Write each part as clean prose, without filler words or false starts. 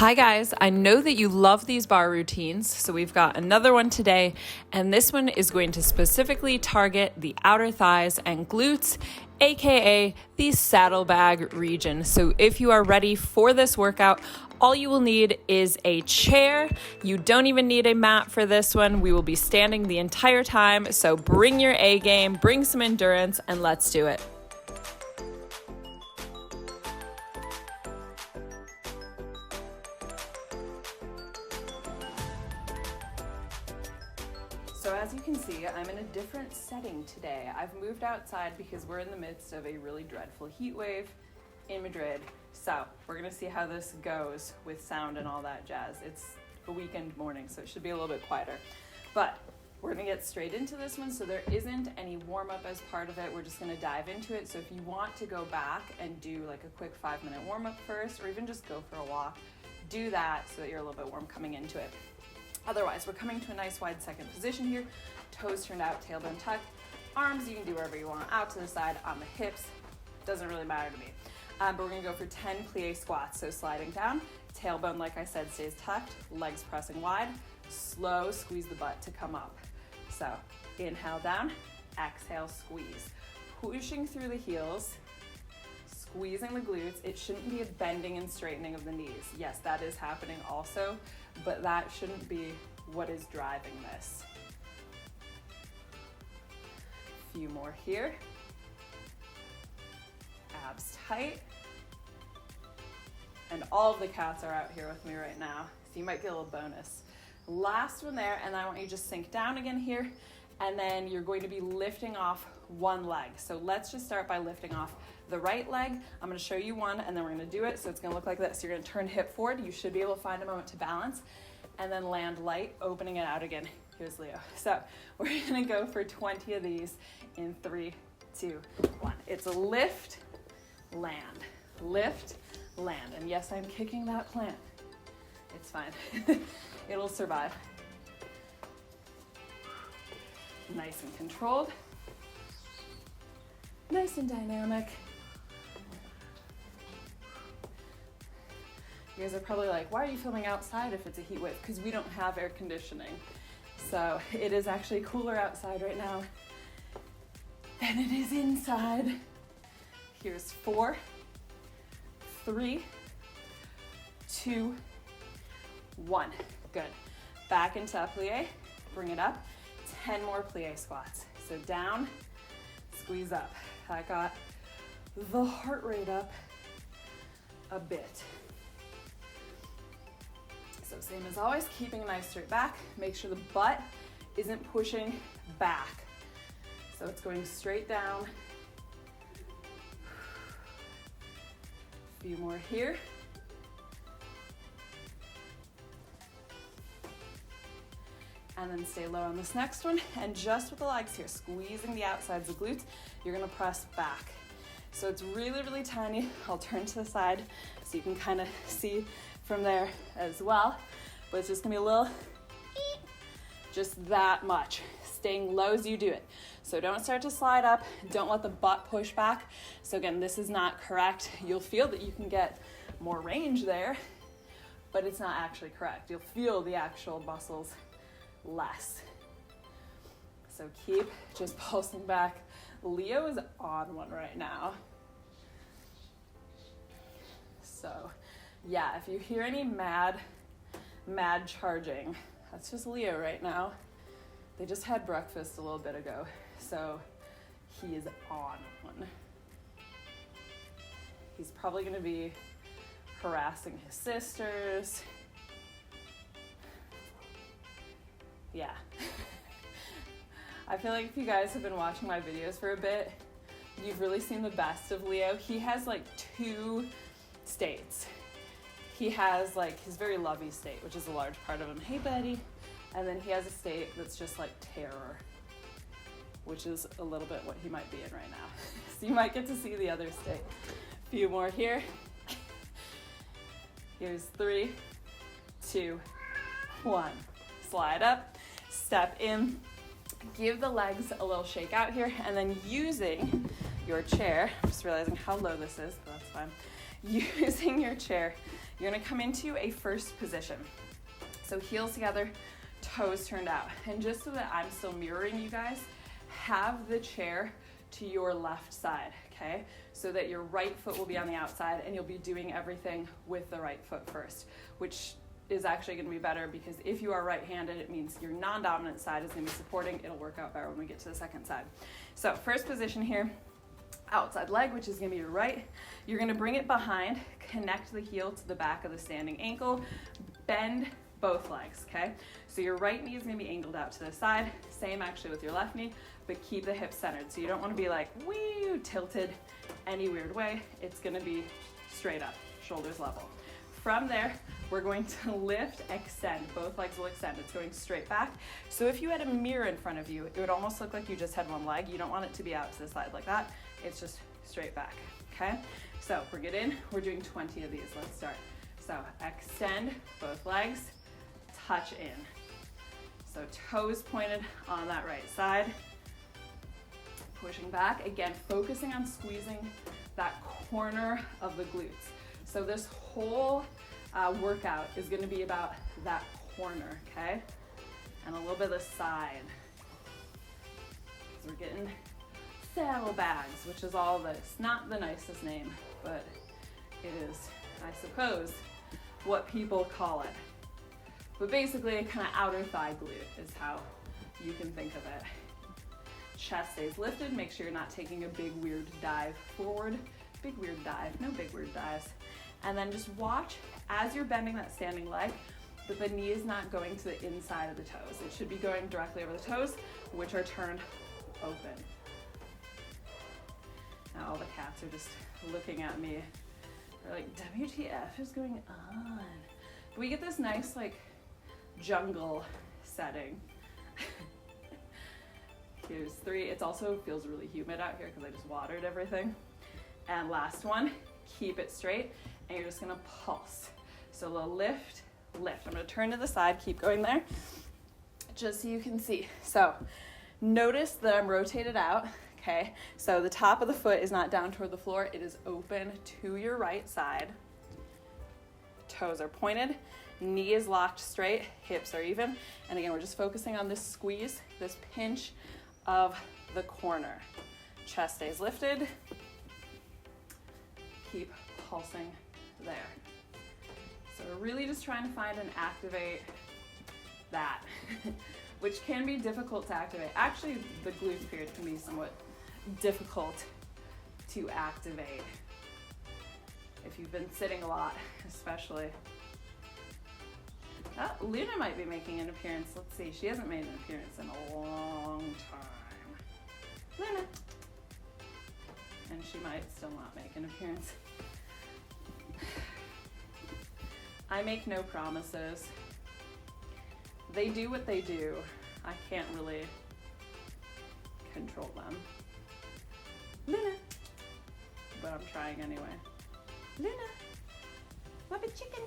Hi guys, I know that you love these bar routines, so we've got another one today, and this one is going to specifically target the outer thighs and glutes, aka the saddlebag region. So if you are ready for this workout, all you will need is a chair. You don't even need a mat for this one. We will be standing the entire time, so bring your A game, bring some endurance, and let's do it. So as you can see, I'm in a different setting today. I've moved outside because we're in the midst of a really dreadful heat wave in Madrid. So we're gonna see how this goes with sound and all that jazz. It's a weekend morning, so it should be a little bit quieter. But we're gonna get straight into this one, so there isn't any warm up as part of it. We're just gonna dive into it. So if you want to go back and do like a quick 5-minute warm up first, or even just go for a walk, do that so that you're a little bit warm coming into it. Otherwise, we're coming to a nice wide second position here. Toes turned out, tailbone tucked. Arms you can do wherever you want, out to the side, on the hips. Doesn't really matter to me. But we're gonna go for 10 plie squats. So sliding down, tailbone, like I said, stays tucked, legs pressing wide. Slow squeeze the butt to come up. So inhale down, exhale, squeeze. Pushing through the heels, squeezing the glutes. It shouldn't be a bending and straightening of the knees. Yes, that is happening also, but that shouldn't be what is driving this. A few more here. Abs tight. And all of the cats are out here with me right now, so you might get a little bonus. Last one there, and I want you to just sink down again here, and then you're going to be lifting off one leg. So let's just start by lifting off the right leg. I'm gonna show you one, and then we're gonna do it. So it's gonna look like this. You're gonna turn hip forward. You should be able to find a moment to balance, and then land light, opening it out again. Here's Leo. So we're gonna go for 20 of these in 3, 2, 1. It's a lift, land, lift, land. And yes, I'm kicking that plant. It's fine. It'll survive. Nice and controlled. Nice and dynamic. You guys are probably like, why are you filming outside if it's a heat wave? Because we don't have air conditioning. So it is actually cooler outside right now than it is inside. Here's 4, 3, 2, 1. Good. Back into plie, bring it up. 10 more plie squats. So down, squeeze up. I got the heart rate up a bit. So same as always, keeping a nice straight back. Make sure the butt isn't pushing back. So it's going straight down. A few more here. And then stay low on this next one. And just with the legs here, squeezing the outsides of the glutes, you're gonna press back. So it's really, really tiny. I'll turn to the side so you can kind of see from there as well. But it's just gonna be a little, just that much. Staying low as you do it. So don't start to slide up. Don't let the butt push back. So again, this is not correct. You'll feel that you can get more range there, but it's not actually correct. You'll feel the actual muscles less. So keep just pulsing back. Leo is on one right now. So yeah, if you hear any mad charging, that's just Leo right now. They just had breakfast a little bit ago, so he is on one. He's probably gonna be harassing his sisters. Yeah. I feel like if you guys have been watching my videos for a bit, you've really seen the best of Leo. He has like 2 states. He has like his very lovey state, which is a large part of him. Hey, buddy. And then he has a state that's just like terror, which is a little bit what he might be in right now. So you might get to see the other state. A few more here. Here's 3, 2, 1. Slide up, step in, give the legs a little shake out here, and then using your chair, I'm just realizing how low this is, but that's fine. Using your chair, You're gonna come into a first position. So heels together, toes turned out. And just so that I'm still mirroring you guys, have the chair to your left side, okay? So that your right foot will be on the outside and you'll be doing everything with the right foot first, which is actually gonna be better because if you are right-handed, it means your non-dominant side is gonna be supporting. It'll work out better when we get to the second side. So first position here, outside leg, which is gonna be your right. You're gonna bring it behind, connect the heel to the back of the standing ankle, bend both legs, okay? So your right knee is gonna be angled out to the side, same actually with your left knee, but keep the hips centered. So you don't wanna be like, wee, tilted any weird way. It's gonna be straight up, shoulders level. From there, we're going to lift, extend. Both legs will extend. It's going straight back. So if you had a mirror in front of you, it would almost look like you just had one leg. You don't want it to be out to the side like that. It's just straight back, okay? So bring it in. We're doing 20 of these. Let's start. So extend both legs, touch in. So toes pointed on that right side. Pushing back. Again, focusing on squeezing that corner of the glutes. So this whole workout is going to be about that corner, okay? And a little bit of the side. So we're getting saddlebags, which is all this. Not the nicest name, but it is, I suppose, what people call it. But basically, a kind of outer thigh glute is how you can think of it. Chest stays lifted. Make sure you're not taking a big weird dive forward. Big weird dive, no big weird dives. And then just watch as you're bending that standing leg that the knee is not going to the inside of the toes. It should be going directly over the toes, which are turned open. Now all the cats are just looking at me. They're like, WTF is going on? But we get this nice like jungle setting. Here's 3. It also feels really humid out here because I just watered everything. And last one, keep it straight, and you're just gonna pulse. So a little lift, lift. I'm gonna turn to the side, keep going there, just so you can see. So notice that I'm rotated out, okay? So the top of the foot is not down toward the floor, it is open to your right side. Toes are pointed, knee is locked straight, hips are even. And again, we're just focusing on this squeeze, this pinch of the corner. Chest stays lifted. Keep pulsing there. So we're really just trying to find and activate that, which can be difficult to activate. Actually, the glutes period can be somewhat difficult to activate if you've been sitting a lot, especially. Oh, Luna might be making an appearance. Let's see. She hasn't made an appearance in a long time. Luna. And she might still not make an appearance. I make no promises. They do what they do. I can't really control them. Luna. But I'm trying anyway. Luna. Muppet chicken.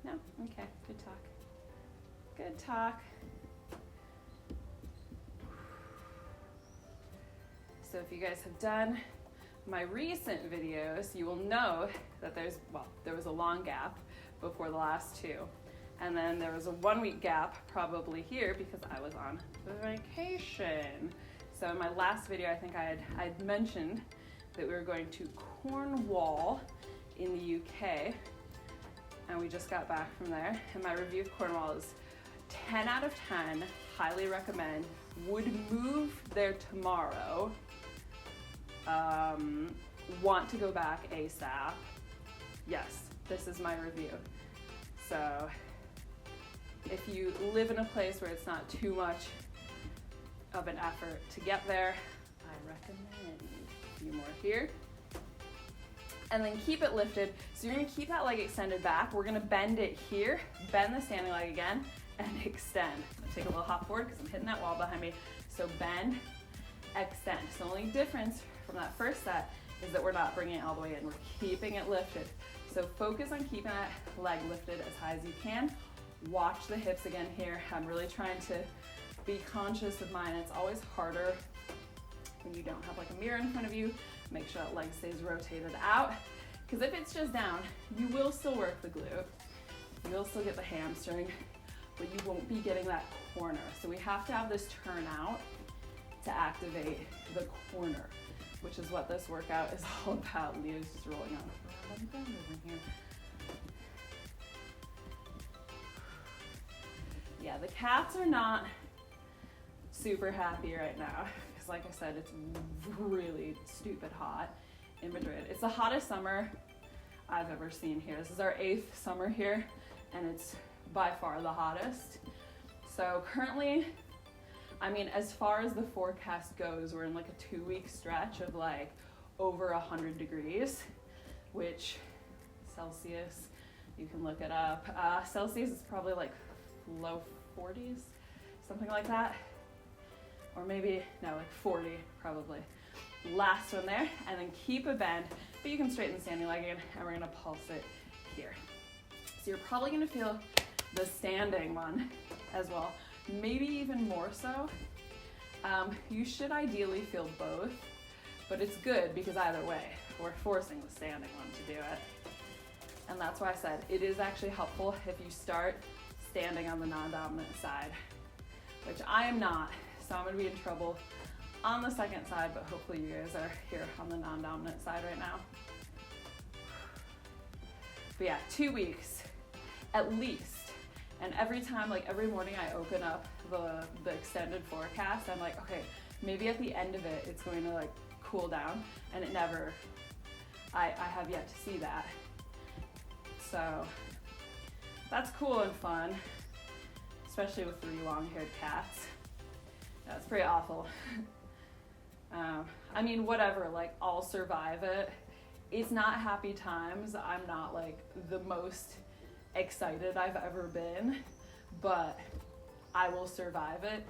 No? Okay. Good talk. Good talk. So if you guys have done my recent videos, you will know that there was a long gap before the last 2. And then there was a 1-week gap probably here because I was on vacation. So in my last video, I think I'd mentioned that we were going to Cornwall in the UK. And we just got back from there. And my review of Cornwall is 10 out of 10, highly recommend. Would move there tomorrow. Want to go back ASAP. Yes, this is my review. So if you live in a place where it's not too much of an effort to get there, I recommend a few more here. And then keep it lifted. So you're gonna keep that leg extended back. We're gonna bend it here, bend the standing leg again, and extend. I'm gonna take a little hop forward because I'm hitting that wall behind me. So bend, extend. So the only difference from that first set is that we're not bringing it all the way in. We're keeping it lifted. So focus on keeping that leg lifted as high as you can. Watch the hips again here. I'm really trying to be conscious of mine. It's always harder when you don't have like a mirror in front of you. Make sure that leg stays rotated out. Because if it's just down, you will still work the glute, you will still get the hamstring, but you won't be getting that corner. So we have to have this turn out to activate the corner, which is what this workout is all about. Leah's just rolling on. Let me bend over here. Yeah, the cats are not super happy right now because, like I said, it's really stupid hot in Madrid. It's the hottest summer I've ever seen here. This is our 8th summer here, and it's by far the hottest. So currently, I mean, as far as the forecast goes, we're in like a 2-week stretch of like over 100 degrees, which Celsius, you can look it up. Celsius is probably like low 40s, something like that. Or maybe, no, like 40 probably. Last one there, and then keep a bend, but you can straighten the standing leg in, and we're gonna pulse it here. So you're probably gonna feel the standing one as well, maybe even more so. You should ideally feel both, but it's good because either way, we're forcing the standing one to do it. And that's why I said it is actually helpful if you start standing on the non-dominant side, which I am not, so I'm gonna be in trouble on the second side, but hopefully you guys are here on the non-dominant side right now. But yeah, 2 weeks at least. And every time, like every morning I open up the extended forecast, I'm like, okay, maybe at the end of it, it's going to like cool down, and it never, I have yet to see that. So that's cool and fun, especially with 3 long-haired cats. That's pretty awful. I mean, whatever, like I'll survive it. It's not happy times. I'm not like the most excited I've ever been, but I will survive it.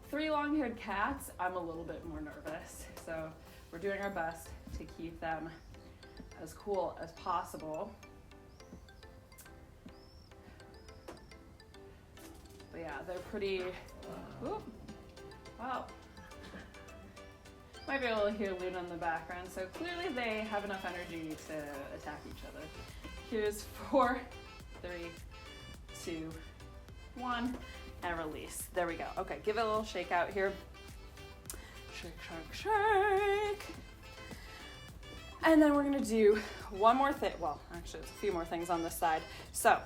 3 long-haired cats, I'm a little bit more nervous. So we're doing our best to keep them as cool as possible. But yeah, they're pretty, whoop, wow. Might be able to hear Luna in the background, so clearly they have enough energy to attack each other. Here's 4, 3, 2, 1, and release. There we go. Okay, give it a little shake out here. Shake, shake, shake. And then we're gonna do one more thing. Well, actually, there's a few more things on this side. So,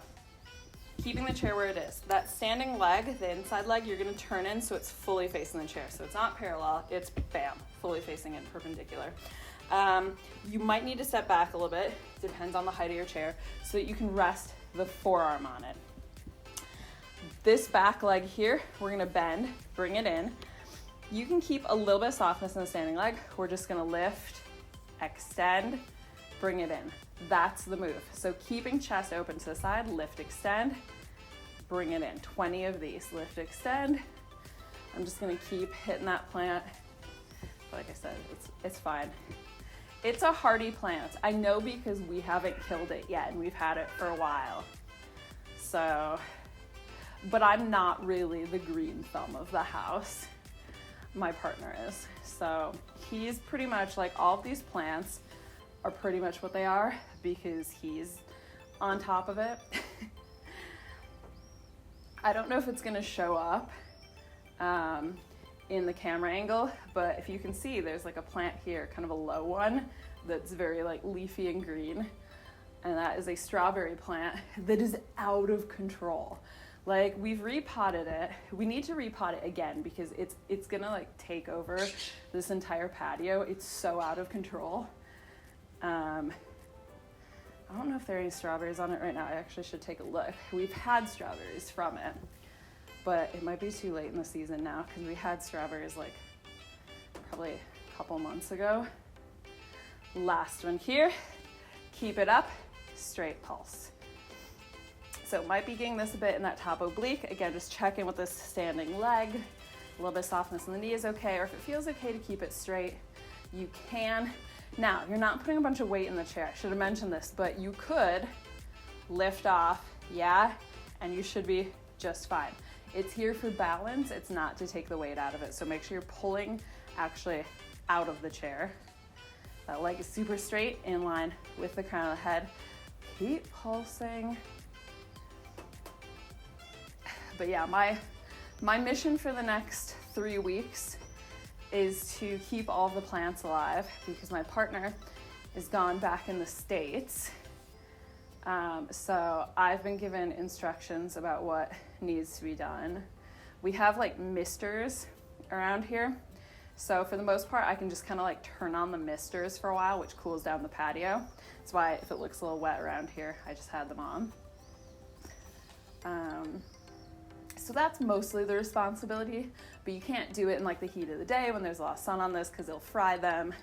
keeping the chair where it is. That standing leg, the inside leg, you're gonna turn in so it's fully facing the chair. So it's not parallel, it's bam, fully facing it perpendicular. You might need to step back a little bit, depends on the height of your chair, so that you can rest the forearm on it. This back leg here, we're gonna bend, bring it in. You can keep a little bit of softness in the standing leg. We're just gonna lift, extend, bring it in. That's the move. So keeping chest open to the side, lift, extend, bring it in. 20 of these, lift, extend. I'm just gonna keep hitting that plant. Like I said, it's fine. It's a hardy plant. I know because we haven't killed it yet and we've had it for a while. So, but I'm not really the green thumb of the house. My partner is. So he's pretty much like all of these plants are pretty much what they are because he's on top of it. I don't know if it's gonna show up in the camera angle, but if you can see, there's like a plant here, kind of a low one, that's very like leafy and green. And that is a strawberry plant that is out of control. Like we've repotted it. We need to repot it again because it's gonna like take over this entire patio. It's so out of control. I don't know if there are any strawberries on it right now. I actually should take a look. We've had strawberries from it, but it might be too late in the season now because we had strawberries like probably a couple months ago. Last one here. Keep it up, straight pulse. So might be getting this a bit in that top oblique. Again, just check in with this standing leg. A little bit of softness in the knee is okay, or if it feels okay to keep it straight, you can. Now, you're not putting a bunch of weight in the chair. I should have mentioned this, but you could lift off, yeah, and you should be just fine. It's here for balance. It's not to take the weight out of it. So make sure you're pulling actually out of the chair. That leg is super straight, in line with the crown of the head. Keep pulsing. But yeah, my mission for the next 3 weeks is to keep all the plants alive because my partner is gone back in the States. So I've been given instructions about what needs to be done. We have like misters around here. So for the most part, I can just kind of like turn on the misters for a while, which cools down the patio. That's why if it looks a little wet around here, I just had them on. So that's mostly the responsibility, but you can't do it in like the heat of the day when there's a lot of sun on this because it'll fry them.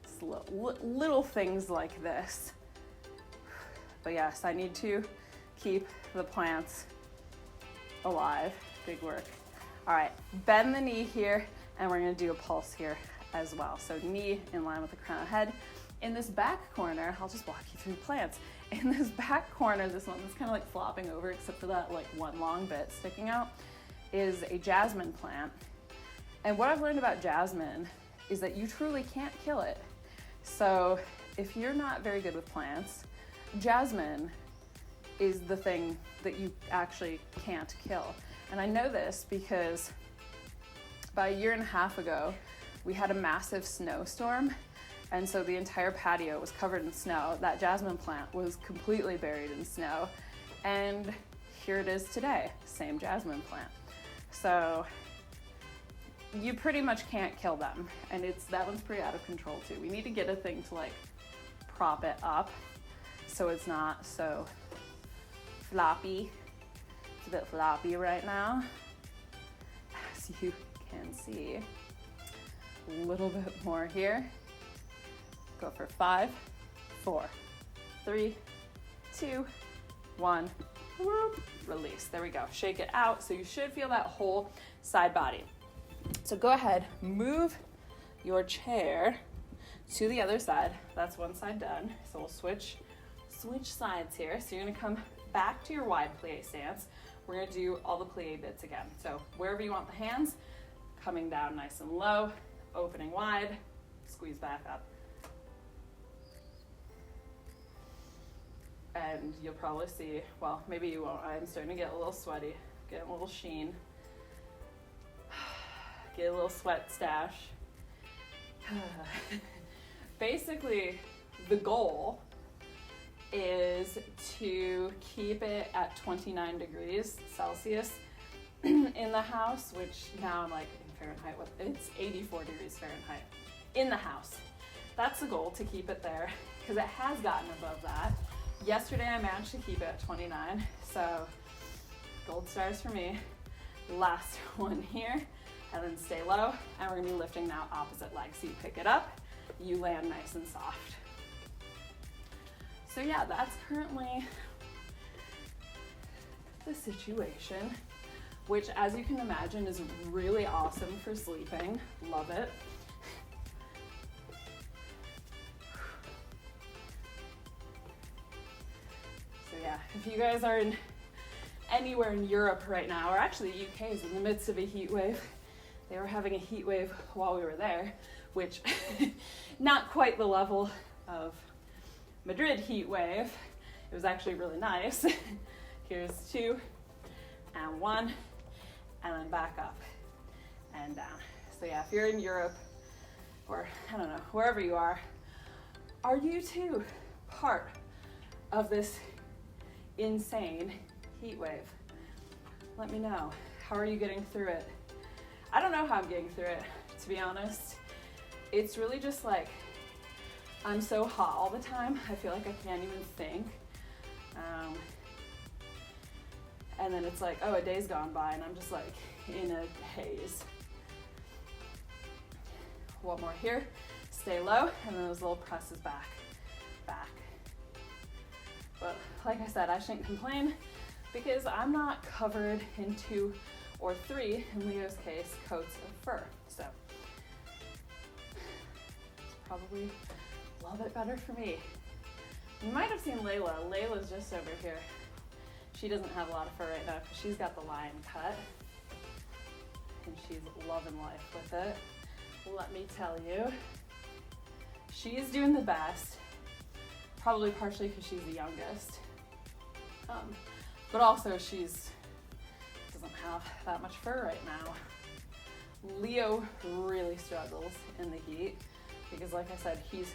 It's little things like this. But yes, I need to keep the plants alive. Big work. All right, bend the knee here, and we're gonna do a pulse here as well. So knee in line with the crown of the head. In this back corner, I'll just walk you through plants. In this back corner, this one that's kind of like flopping over except for that like one long bit sticking out, is a jasmine plant. And what I've learned about jasmine is that you truly can't kill it. So if you're not very good with plants, jasmine is the thing that you actually can't kill. And I know this because about 1.5 years ago, we had a massive snowstorm. And so the entire patio was covered in snow. That jasmine plant was completely buried in snow. And here it is today, same jasmine plant. So you pretty much can't kill them. And that one's pretty out of control too. We need to get a thing to like prop it up so it's not so floppy. It's a bit floppy right now, as you can see. A little bit more here. Go for 5, 4, 3, 2, 1. Release. There we go. Shake it out. So you should feel that whole side body. So go ahead, move your chair to the other side. That's one side done. So we'll switch sides here. So you're gonna come back to your wide plie stance. We're gonna do all the plie bits again. So wherever you want the hands, coming down nice and low, opening wide, squeeze back up. And you'll probably see, well, maybe you won't. I'm starting to get a little sweaty, get a little sheen, get a little sweat stash. Basically, the goal is to keep it at 29 degrees Celsius in the house, which now I'm like in Fahrenheit, it's 84 degrees Fahrenheit in the house. That's the goal, to keep it there, because it has gotten above that. Yesterday I managed to keep it at 29, so gold stars for me. Last one here, and then stay low, and we're gonna be lifting now opposite leg. So you pick it up, you land nice and soft. So yeah, that's currently the situation, which as you can imagine is really awesome for sleeping. Love it. Yeah, if you guys are anywhere in Europe right now, or actually the UK is in the midst of a heat wave. They were having a heat wave while we were there, which not quite the level of Madrid heat wave. It was actually really nice. Here's 2 and 1, and then back up and down. So yeah, if you're in Europe, or I don't know, wherever you are you too part of this insane heat wave? Let me know. How are you getting through it? I don't know how I'm getting through it, to be honest. It's really just like, I'm so hot all the time, I feel like I can't even think. And then it's like, oh, a day's gone by and I'm just like in a haze. One more here, stay low, and then those little presses back. But like I said, I shouldn't complain because I'm not covered in 2 or 3, in Leo's case, coats of fur. So it's probably a little bit better for me. You might have seen Layla. Layla's just over here. She doesn't have a lot of fur right now because she's got the lion cut and she's loving life with it. Let me tell you, She is doing the best, probably partially because she's the youngest, but also she's doesn't have that much fur right now. Leo really struggles in the heat because, like I said, he's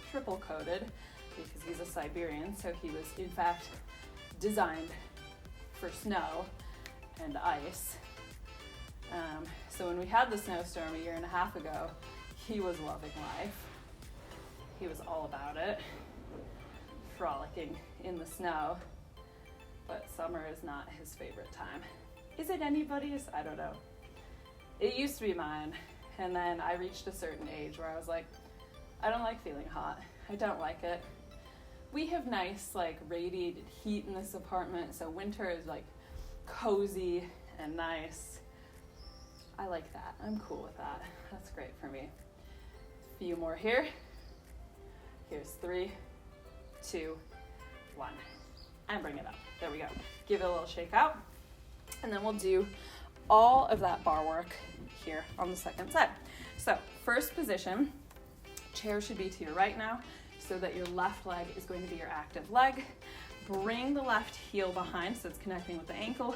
triple coated because he's a Siberian, so he was in fact designed for snow and ice. So when we had the snowstorm a year and a half ago, he was loving life. He was all about it, frolicking in the snow, but summer is not his favorite time. Is it anybody's? I don't know. It used to be mine, and then I reached a certain age where I was like, I don't like feeling hot. I don't like it. We have nice, like, radiated heat in this apartment, so winter is, like, cozy and nice. I like that. I'm cool with that. That's great for me. A few more here. Here's 3, 2, 1. And bring it up. There we go. Give it a little shake out. And then we'll do all of that bar work here on the second side. So first position, chair should be to your right now so that your left leg is going to be your active leg. Bring the left heel behind so it's connecting with the ankle.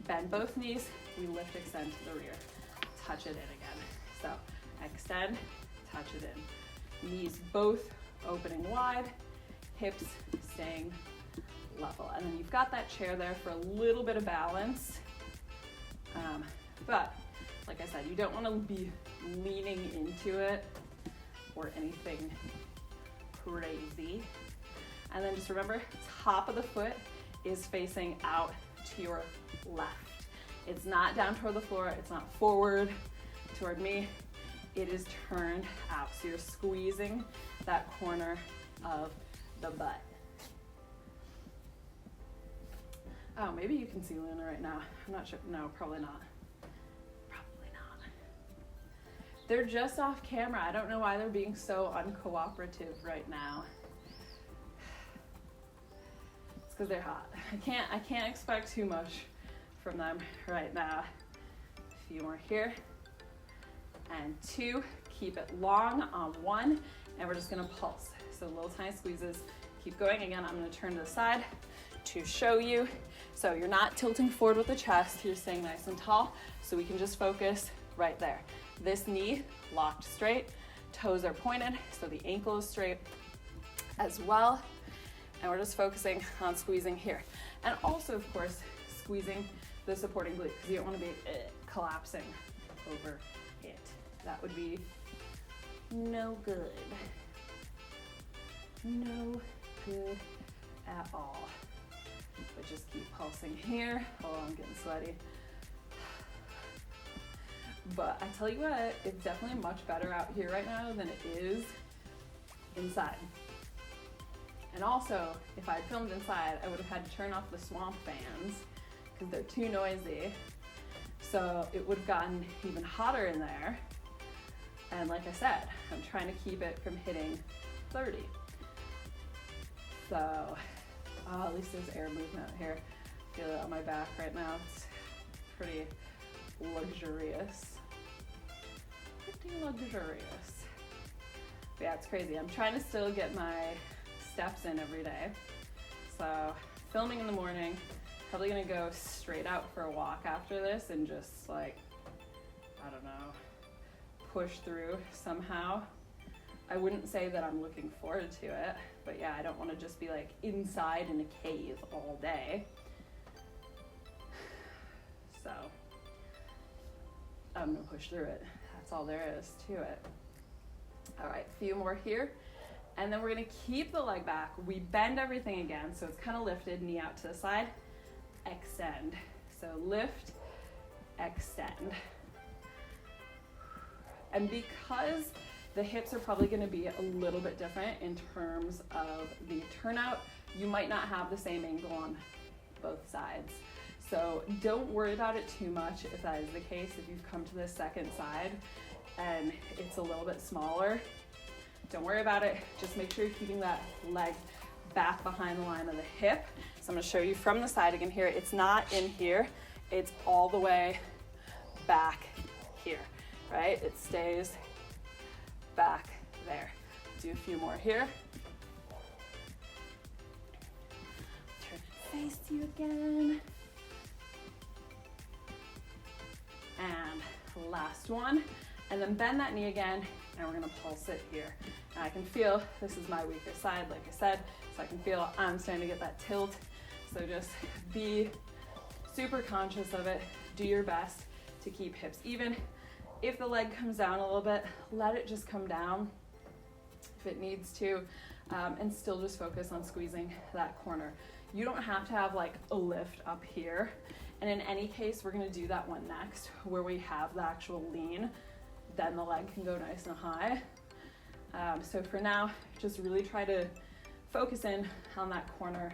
Bend both knees. We lift, extend to the rear. Touch it in again. So extend, touch it in. Knees both opening wide, hips staying level. And then you've got that chair there for a little bit of balance. But like I said, you don't want to be leaning into it or anything crazy. And then just remember, top of the foot is facing out to your left. It's not down toward the floor, it's not forward toward me, it is turned out. So you're squeezing that corner of the butt. Oh, maybe you can see Luna right now. I'm not sure. No, probably not. Probably not. They're just off camera. I don't know why they're being so uncooperative right now. It's because they're hot. I can't expect too much from them right now. A few more here. And 2. Keep it long on 1. And we're just gonna pulse. So little tiny squeezes. Keep going. Again, I'm gonna turn to the side to show you. So you're not tilting forward with the chest, you're staying nice and tall, so we can just focus right there. This knee locked straight, toes are pointed, so the ankle is straight as well. And we're just focusing on squeezing here. And also, of course, squeezing the supporting glute, because you don't want to be collapsing over it. That would be no good. No good at all. But just keep pulsing here. Oh, I'm getting sweaty. But I tell you what, it's definitely much better out here right now than it is inside. And also, if I filmed inside, I would have had to turn off the swamp fans because they're too noisy. So it would have gotten even hotter in there. And like I said, I'm trying to keep it from hitting 30. So, at least there's air movement here. I feel it on my back right now. It's pretty luxurious. Pretty luxurious. But yeah, it's crazy. I'm trying to still get my steps in every day. So, filming in the morning, probably gonna go straight out for a walk after this and just like, I don't know, push through somehow. I wouldn't say that I'm looking forward to it, but yeah, I don't want to just be like inside in a cave all day. So I'm gonna push through it. That's all there is to it. All right, a few more here. And then we're gonna keep the leg back. We bend everything again, so it's kind of lifted, knee out to the side, extend. So lift, extend. And because the hips are probably gonna be a little bit different in terms of the turnout, you might not have the same angle on both sides. So don't worry about it too much if that is the case. If you've come to this second side and it's a little bit smaller, don't worry about it. Just make sure you're keeping that leg back behind the line of the hip. So I'm gonna show you from the side again here. It's not in here, it's all the way back here, right? It stays back there. Do a few more here. Turn and face you again. And last one. And then bend that knee again, and we're gonna pulse it here. And I can feel, this is my weaker side, like I said, so I can feel I'm starting to get that tilt. So just be super conscious of it. Do your best to keep hips even. If the leg comes down a little bit, let it just come down if it needs to, and still just focus on squeezing that corner. You don't have to have like a lift up here. And in any case, we're gonna do that one next where we have the actual lean. Then the leg can go nice and high. So for now, just really try to focus in on that corner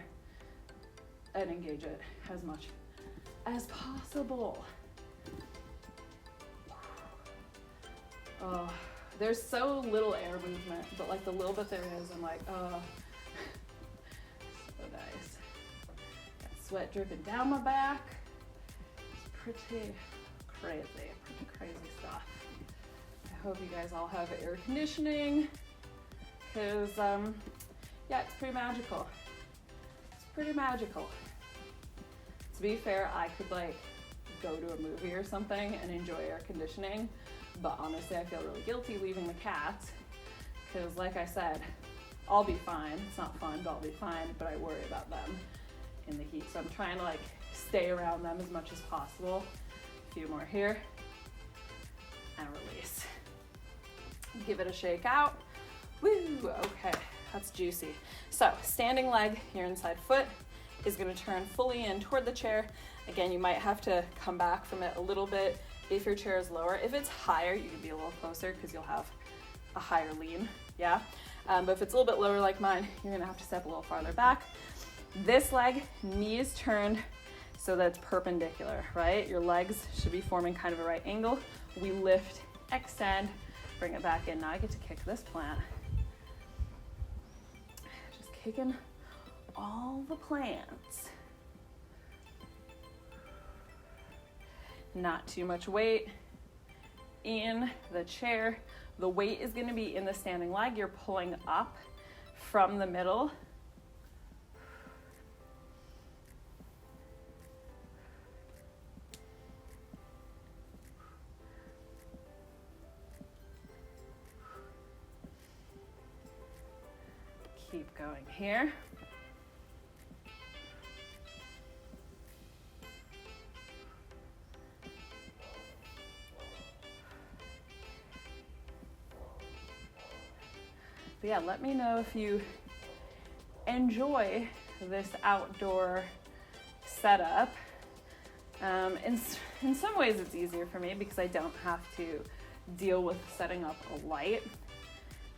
and engage it as much as possible. Oh, there's so little air movement, but like the little bit there is, I'm like, oh, so nice. Got sweat dripping down my back. It's pretty crazy stuff. I hope you guys all have air conditioning, because yeah, it's pretty magical. It's pretty magical. To be fair, I could like go to a movie or something and enjoy air conditioning, but honestly I feel really guilty leaving the cats, because like I said, I'll be fine. It's not fun, but I'll be fine, but I worry about them in the heat. So I'm trying to like stay around them as much as possible. A few more here, and release. Give it a shake out. Woo, okay, that's juicy. So standing leg, your inside foot is gonna turn fully in toward the chair. Again, you might have to come back from it a little bit if your chair is lower. If it's higher, you can be a little closer because you'll have a higher lean, yeah? But if it's a little bit lower like mine, you're gonna have to step a little farther back. This leg, knees turned so that it's perpendicular, right? Your legs should be forming kind of a right angle. We lift, extend, bring it back in. Now I get to kick this plant. Just kicking all the plants. Not too much weight in the chair. The weight is going to be in the standing leg. You're pulling up from the middle. Keep going here. But yeah, let me know if you enjoy this outdoor setup. In some ways it's easier for me because I don't have to deal with setting up a light,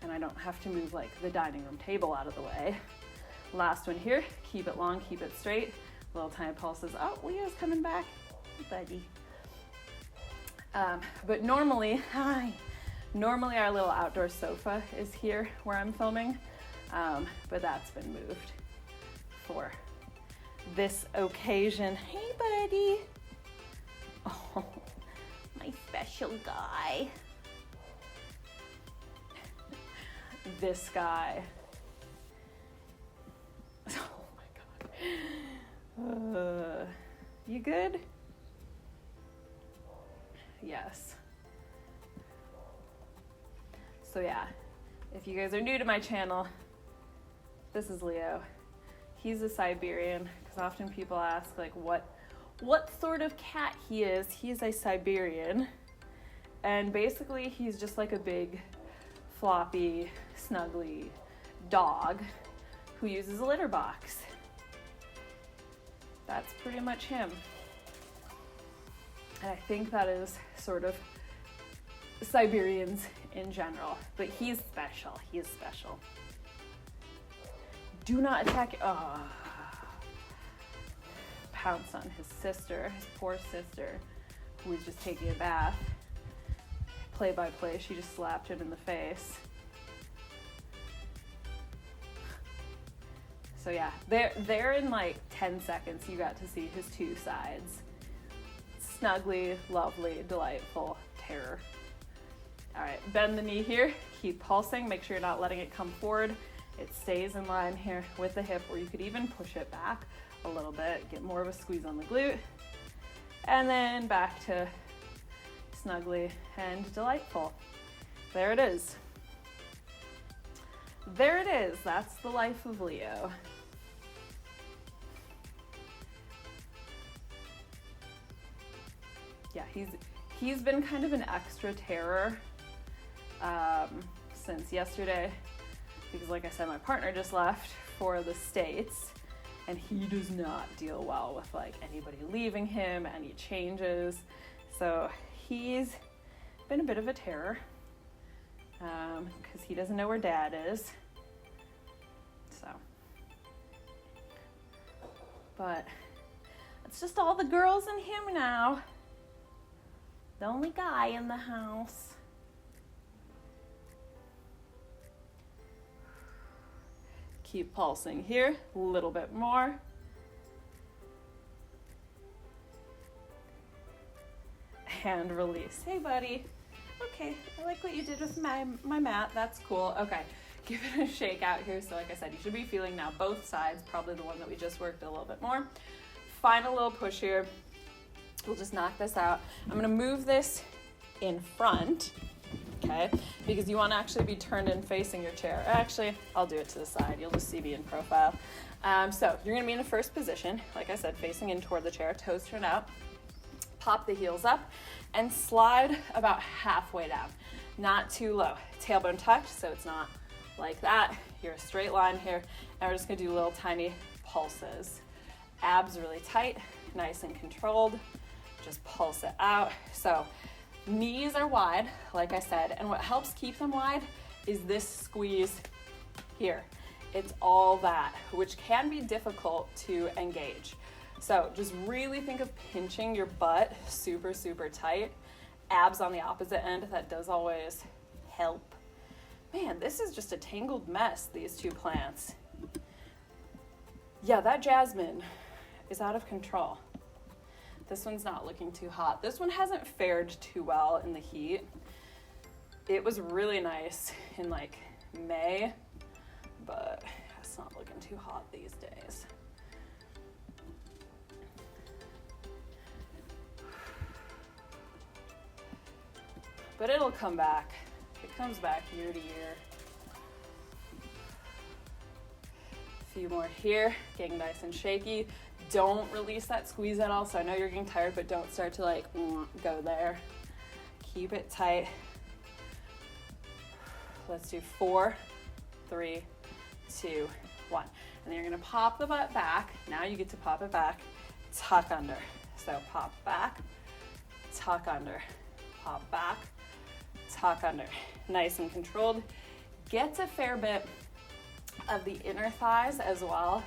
and I don't have to move like the dining room table out of the way. Last one here, keep it long, keep it straight. Little tiny pulses. Oh, Leo's coming back, buddy. But normally our little outdoor sofa is here where I'm filming, but that's been moved for this occasion. Hey, buddy. Oh, my special guy. This guy. Oh my God. You good? Yes. So yeah, if you guys are new to my channel, this is Leo. He's a Siberian, because often people ask like what sort of cat he is. He's a Siberian, and basically he's just like a big, floppy, snuggly dog who uses a litter box. That's pretty much him. And I think that is sort of Siberians in general, but he's special. He is special. Do not attack. Oh. Pounce on his sister, his poor sister, who was just taking a bath. Play by play, she just slapped him in the face. So yeah, there in like 10 seconds, you got to see his two sides. Snuggly, lovely, delightful terror. All right, bend the knee here, keep pulsing, make sure you're not letting it come forward. It stays in line here with the hip, or you could even push it back a little bit, get more of a squeeze on the glute, and then back to snugly and delightful. There it is. There it is, that's the life of Leo. Yeah, he's been kind of an extra terror since yesterday, because like I said, my partner just left for the States, and he does not deal well with like anybody leaving him, any changes. So he's been a bit of a terror because he doesn't know where dad is. So, but it's just all the girls and him now. The only guy in the house. Keep pulsing here, a little bit more. And release. Hey, buddy. Okay, I like what you did with my mat. That's cool. Okay, give it a shake out here. So like I said, you should be feeling now both sides, probably the one that we just worked a little bit more. Final little push here. We'll just knock this out. I'm gonna move this in front, okay? Because you wanna actually be turned in facing your chair. Actually, I'll do it to the side. You'll just see me in profile. So you're gonna be in a first position, like I said, facing in toward the chair, toes turned out. Pop the heels up and slide about halfway down, not too low. Tailbone tucked, so it's not like that. You're a straight line here, and we're just gonna do little tiny pulses. Abs really tight, nice and controlled. Just pulse it out. So knees are wide, like I said, and what helps keep them wide is this squeeze here. It's all that, which can be difficult to engage. So just really think of pinching your butt super, super tight. Abs on the opposite end, that does always help. Man, this is just a tangled mess, these two plants. Yeah, that jasmine is out of control. This one's not looking too hot. This one hasn't fared too well in the heat. It was really nice in like May, but it's not looking too hot these days. But it'll come back. It comes back year to year. A few more here, getting nice and shaky. Don't release that squeeze at all. So I know you're getting tired, but don't start to like go there. Keep it tight. Let's do 4, 3, 2, 1. And then you're gonna pop the butt back. Now you get to pop it back, tuck under. So pop back, tuck under, pop back, tuck under. Nice and controlled. Gets a fair bit of the inner thighs as well.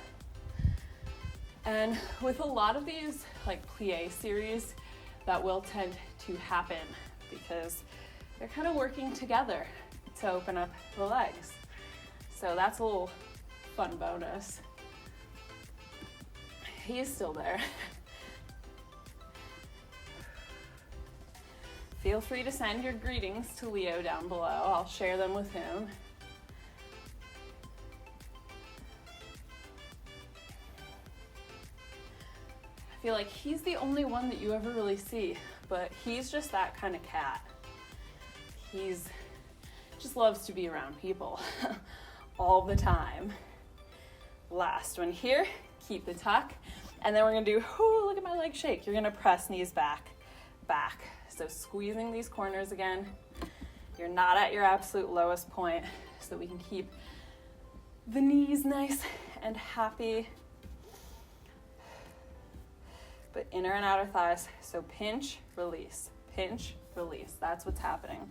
And with a lot of these like plie series, that will tend to happen because they're kind of working together to open up the legs. So that's a little fun bonus. He's still there. Feel free to send your greetings to Leo down below. I'll share them with him. I feel like he's the only one that you ever really see, but he's just that kind of cat. He's just loves to be around people all the time. Last one here, keep the tuck, and then we're gonna do, look at my leg shake. You're gonna press knees back, back. So squeezing these corners again. You're not at your absolute lowest point, so we can keep the knees nice and happy. But inner and outer thighs, so pinch, release, pinch, release. That's what's happening.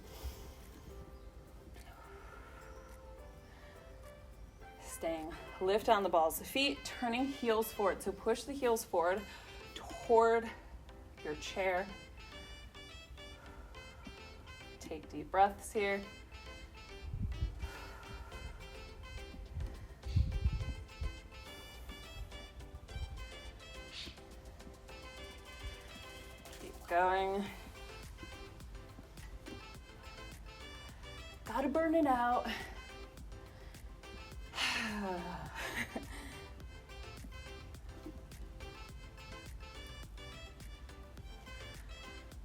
Staying, lift down the balls of the feet, turning heels forward. So push the heels forward toward your chair. Take deep breaths here. Keep going. Gotta burn it out.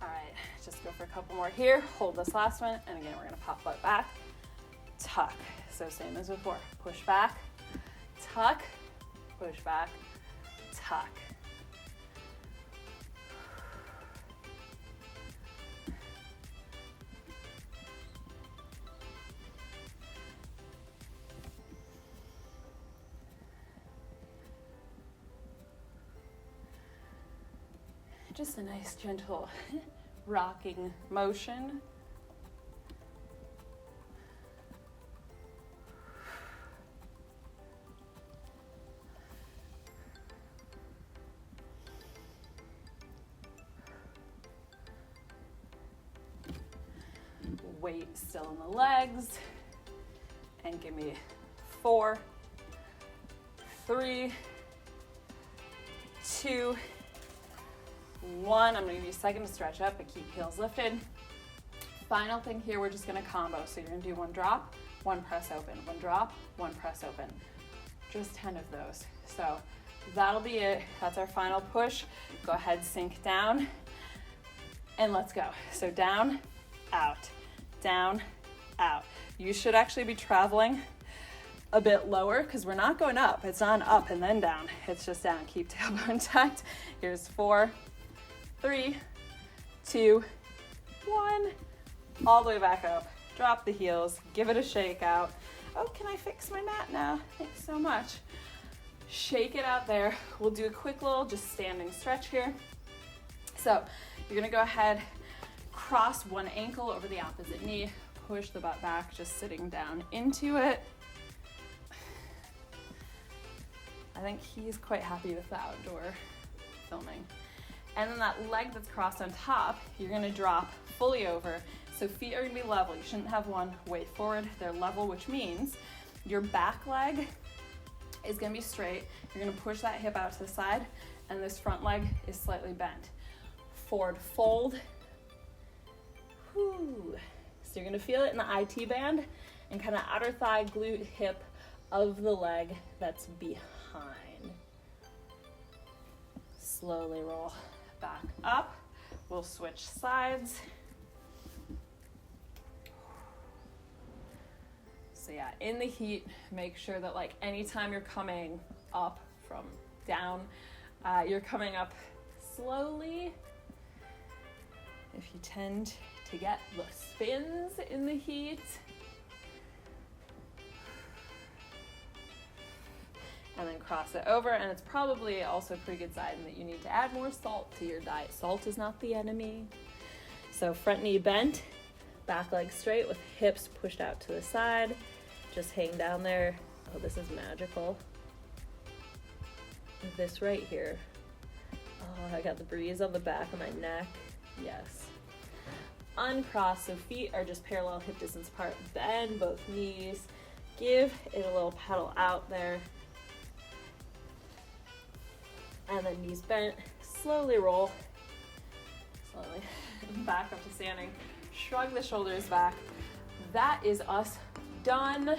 All right, just go for a couple more here. Hold this last one, and again, we're gonna pop butt back, tuck. So same as before, push back, tuck, push back, tuck. Just a nice gentle rocking motion. Weight still in the legs. And give me 4, 3, 2, 1. I'm gonna give you a second to stretch up, but keep heels lifted. Final thing here, we're just gonna combo. So you're gonna do 1 drop, 1 press open, 1 drop, 1 press open. Just 10 of those. So that'll be it. That's our final push. Go ahead, sink down, and let's go. So down, out, down, out. You should actually be traveling a bit lower because we're not going up. It's not up and then down. It's just down. Keep tailbone tucked. Here's 4, 3, 2, 1. All the way back up. Drop the heels. Give it a shake out. Oh, can I fix my mat now? Thanks so much. Shake it out there. We'll do a quick little just standing stretch here. So you're gonna go ahead, cross one ankle over the opposite knee, push the butt back, just sitting down into it. I think he's quite happy with the outdoor filming. And then that leg that's crossed on top, you're gonna drop fully over. So feet are gonna be level. You shouldn't have one way forward. They're level, which means your back leg is gonna be straight. You're gonna push that hip out to the side, and this front leg is slightly bent. Forward fold. Whew. So you're gonna feel it in the IT band and kind of outer thigh, glute, hip of the leg that's behind. Slowly roll back up. We'll switch sides. So yeah, in the heat, make sure that like anytime you're coming up from down, you're coming up slowly. If you tend to get the spins in the heat, and then cross it over, and it's probably also a pretty good sign that you need to add more salt to your diet. Salt is not the enemy. So front knee bent, back leg straight with hips pushed out to the side. Just hang down there. Oh, this is magical. This right here. Oh, I got the breeze on the back of my neck. Yes. Uncross, so feet are just parallel hip distance apart. Bend both knees. Give it a little pedal out there. And then knees bent. Slowly roll. Slowly back up to standing. Shrug the shoulders back. That is us done.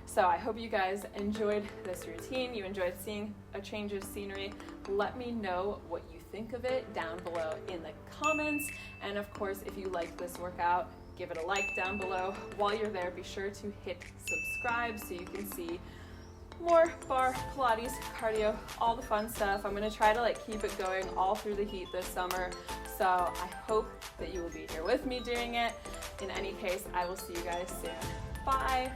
So I hope you guys enjoyed this routine. You enjoyed seeing a change of scenery. Let me know what you think of it down below in the comments. And of course, if you like this workout, give it a like down below. While you're there, be sure to hit subscribe so you can see more bar, Pilates, cardio, all the fun stuff. I'm gonna try to keep it going all through the heat this summer. So I hope that you will be here with me doing it. In any case, I will see you guys soon. Bye.